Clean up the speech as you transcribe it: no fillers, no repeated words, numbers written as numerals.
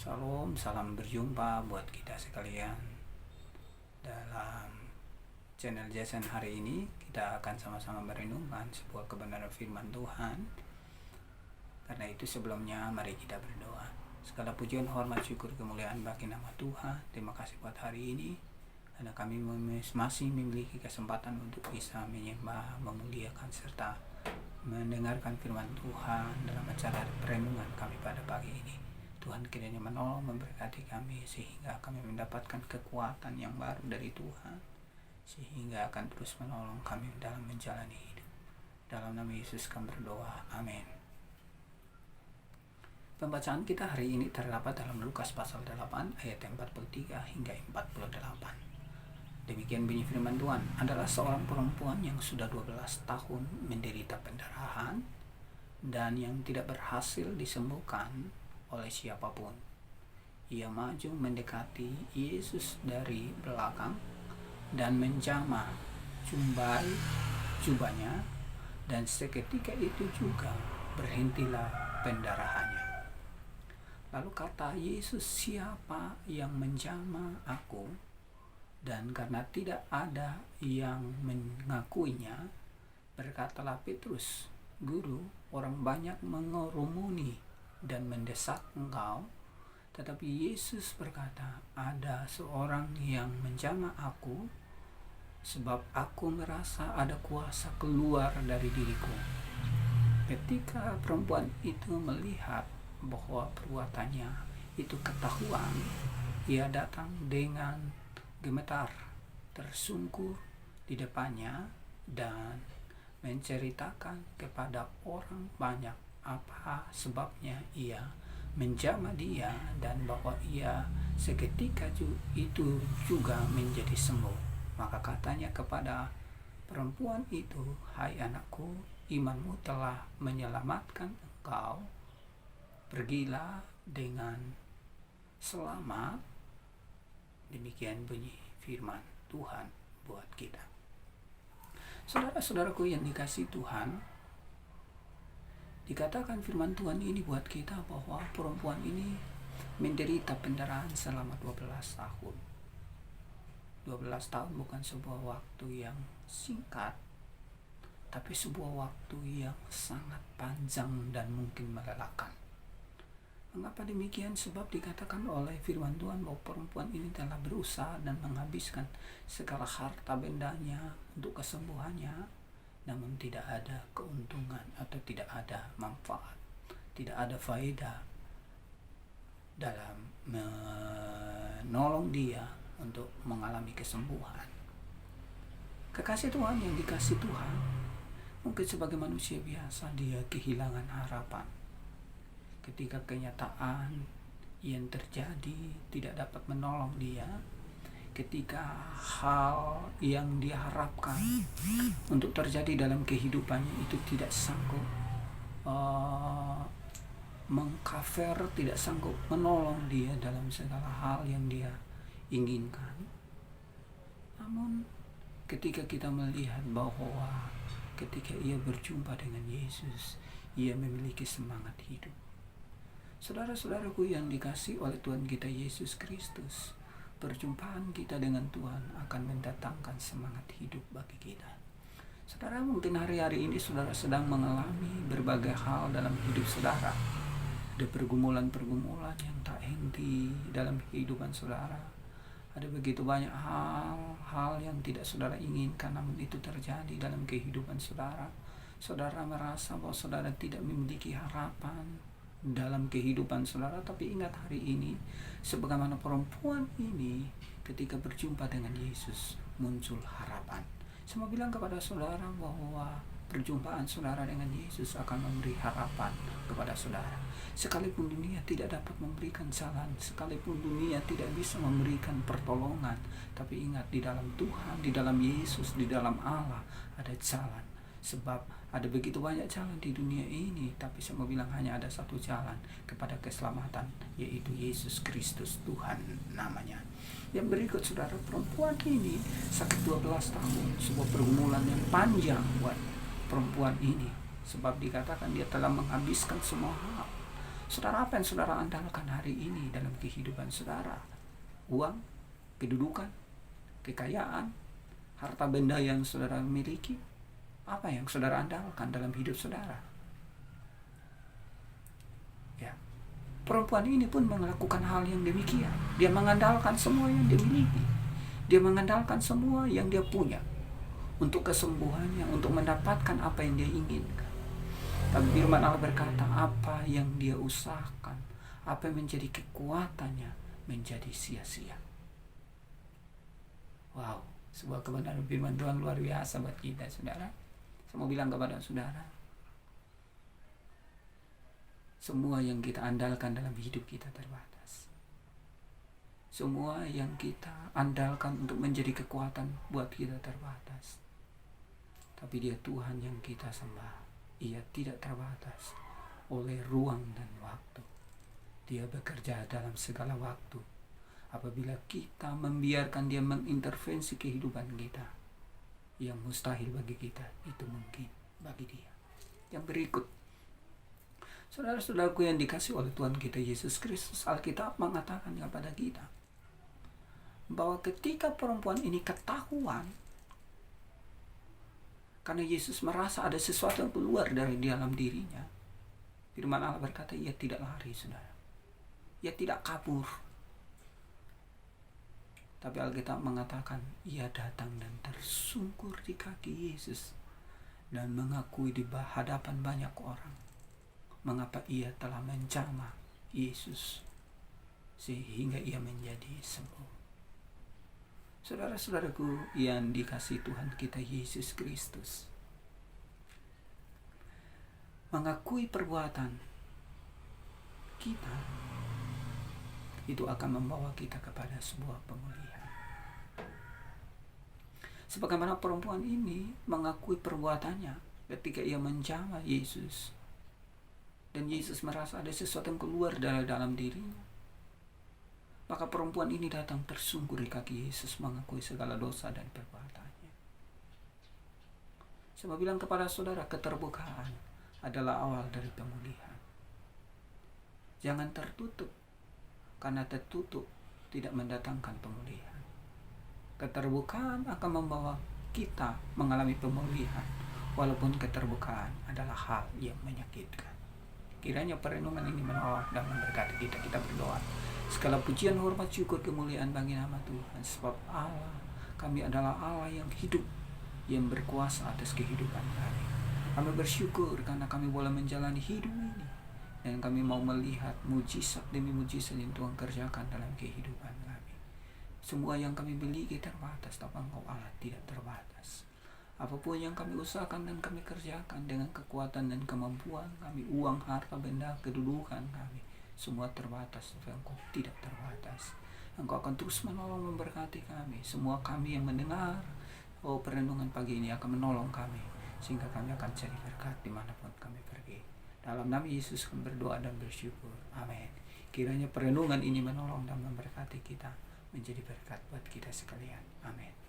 Salam, salam berjumpa buat kita sekalian. Dalam channel Jason hari ini kita akan sama-sama merenungkan sebuah kebenaran firman Tuhan. Karena itu sebelumnya mari kita berdoa. Segala pujian, hormat, syukur, kemuliaan bagi nama Tuhan. Terima kasih buat hari ini karena kami masih memiliki kesempatan untuk bisa menyembah, memuliakan serta mendengarkan firman Tuhan dalam acara perenungan kami pada pagi ini. Tuhan kiranya menolong, memberkati kami sehingga kami mendapatkan kekuatan yang baru dari Tuhan, sehingga akan terus menolong kami dalam menjalani hidup. Dalam nama Yesus kami berdoa, amin. Pembacaan kita hari ini terdapat dalam Lukas pasal 8 ayat 43 hingga 48. Demikian bunyi firman Tuhan. Adalah seorang perempuan yang sudah 12 tahun menderita pendarahan dan yang tidak berhasil disembuhkan oleh siapapun. Ia maju mendekati Yesus dari belakang dan menjamah jubahnya, dan seketika itu juga berhentilah pendarahannya. Lalu kata Yesus, "Siapa yang menjamah aku?" Dan karena tidak ada yang mengakuinya, berkatalah Petrus, "Guru, orang banyak mengerumuni dan mendesak engkau." Tetapi Yesus berkata, "Ada seorang yang menjamah aku, sebab aku merasa ada kuasa keluar dari diriku." Ketika perempuan itu melihat bahwa perbuatannya itu ketahuan, ia datang dengan gemetar, tersungkur di depannya dan menceritakan kepada orang banyak apa sebabnya ia menjamah dia dan bahwa ia seketika itu juga menjadi sembuh. Maka katanya kepada perempuan itu, "Hai anakku, imanmu telah menyelamatkan engkau. Pergilah dengan selamat." Demikian bunyi firman Tuhan buat kita. Saudara-saudaraku yang dikasihi Tuhan, dikatakan firman Tuhan ini buat kita bahwa perempuan ini menderita pendarahan selama 12 tahun. 12 tahun bukan sebuah waktu yang singkat, tapi sebuah waktu yang sangat panjang dan mungkin melelahkan. Mengapa demikian? Sebab dikatakan oleh firman Tuhan bahwa perempuan ini telah berusaha dan menghabiskan segala harta bendanya untuk kesembuhannya, namun tidak ada keuntungan atau tidak ada manfaat, tidak ada faedah dalam menolong dia untuk mengalami kesembuhan. Kekasih Tuhan yang dikasih Tuhan, mungkin sebagai manusia biasa dia kehilangan harapan ketika kenyataan yang terjadi tidak dapat menolong dia, ketika hal yang diharapkan untuk terjadi dalam kehidupannya itu tidak sanggup mengcover, tidak sanggup menolong dia dalam segala hal yang dia inginkan. Namun ketika kita melihat bahwa ketika ia berjumpa dengan Yesus, ia memiliki semangat hidup. Saudara-saudaraku yang dikasihi oleh Tuhan kita Yesus Kristus, perjumpaan kita dengan Tuhan akan mendatangkan semangat hidup bagi kita. Saudara, mungkin hari-hari ini saudara sedang mengalami berbagai hal dalam hidup saudara. Ada pergumulan-pergumulan yang tak henti dalam kehidupan saudara. Ada begitu banyak hal yang tidak saudara inginkan, namun itu terjadi dalam kehidupan saudara. Saudara merasa bahwa saudara tidak memiliki harapan dalam kehidupan saudara, tapi ingat hari ini, sebagaimana perempuan ini ketika berjumpa dengan Yesus muncul harapan. Saya mau bilang kepada saudara bahwa perjumpaan saudara dengan Yesus akan memberi harapan kepada saudara. Sekalipun dunia tidak dapat memberikan jalan, sekalipun dunia tidak bisa memberikan pertolongan, tapi ingat, di dalam Tuhan, di dalam Yesus, di dalam Allah ada jalan. Sebab ada begitu banyak jalan di dunia ini, tapi saya mau bilang hanya ada satu jalan kepada keselamatan, yaitu Yesus Kristus Tuhan namanya. Yang berikut saudara, perempuan ini sakit 12 tahun, sebuah pergumulan yang panjang buat perempuan ini. Sebab dikatakan dia telah menghabiskan semua hal. Saudara, apa yang saudara andalkan hari ini dalam kehidupan saudara? Uang, kedudukan, kekayaan, harta benda yang saudara miliki? Apa yang saudara andalkan dalam hidup saudara? Ya, perempuan ini pun melakukan hal yang demikian. Dia mengandalkan semua yang dia miliki. Dia mengandalkan semua yang dia punya untuk kesembuhannya, untuk mendapatkan apa yang dia inginkan. Tapi firman Allah berkata, apa yang dia usahakan, apa yang menjadi kekuatannya, menjadi sia-sia. Wow, sebuah kebenaran firman Tuhan luar biasa buat kita, saudara. Saya mau bilang kepada saudara, semua yang kita andalkan dalam hidup kita terbatas. Semua yang kita andalkan untuk menjadi kekuatan buat kita terbatas. Tapi dia Tuhan yang kita sembah. Ia tidak terbatas oleh ruang dan waktu. Dia bekerja dalam segala waktu. Apabila kita membiarkan dia mengintervensi kehidupan kita, yang mustahil bagi kita, itu mungkin bagi dia. Yang berikut, saudara-saudaraku yang dikasih oleh Tuhan kita Yesus Kristus, Alkitab mengatakan kepada kita bahwa ketika perempuan ini ketahuan, karena Yesus merasa ada sesuatu yang keluar dari dalam dirinya, firman Allah berkata, ia tidak lari, saudara. Ia tidak kabur. Tapi Alkitab mengatakan, ia datang dan tersungkur di kaki Yesus dan mengakui di hadapan banyak orang mengapa ia telah menjamah Yesus sehingga ia menjadi sembuh. Saudara-saudaraku yang dikasihi Tuhan kita Yesus Kristus, mengakui perbuatan kita itu akan membawa kita kepada sebuah pemulihan. Sebagaimana perempuan ini mengakui perbuatannya ketika ia menjamah Yesus, dan Yesus merasa ada sesuatu yang keluar dari dalam dirinya, maka perempuan ini datang tersungkur di kaki Yesus mengakui segala dosa dan perbuatannya. Saya bilang kepada saudara, keterbukaan adalah awal dari pemulihan. Jangan tertutup, karena tertutup tidak mendatangkan pemulihan. Keterbukaan akan membawa kita mengalami pemulihan, walaupun keterbukaan adalah hal yang menyakitkan. Kiranya perenungan ini menolong dan memberkati kita. Kita berdoa. Segala pujian, hormat, syukur, kemuliaan bagi nama Tuhan. Sebab Allah, kami adalah Allah yang hidup, yang berkuasa atas kehidupan kami. Kami bersyukur karena kami boleh menjalani hidup ini. Dan kami mau melihat mujizat demi mujizat yang Tuhan kerjakan dalam kehidupan kami. Semua yang kami miliki terbatas, tapi Engkau Allah tidak terbatas. Apapun yang kami usahakan dan kami kerjakan dengan kekuatan dan kemampuan kami, uang, harta, benda, kedudukan kami, semua terbatas, tapi Engkau tidak terbatas. Engkau akan terus menolong, memberkati kami. Semua kami yang mendengar perenungan pagi ini akan menolong kami, sehingga kami akan cari berkat dimanapun kami pergi. Dalam nama Yesus kami berdoa dan bersyukur. Amin. Kiranya perenungan ini menolong dan memberkati kita, menjadi berkat buat kita sekalian. Amin.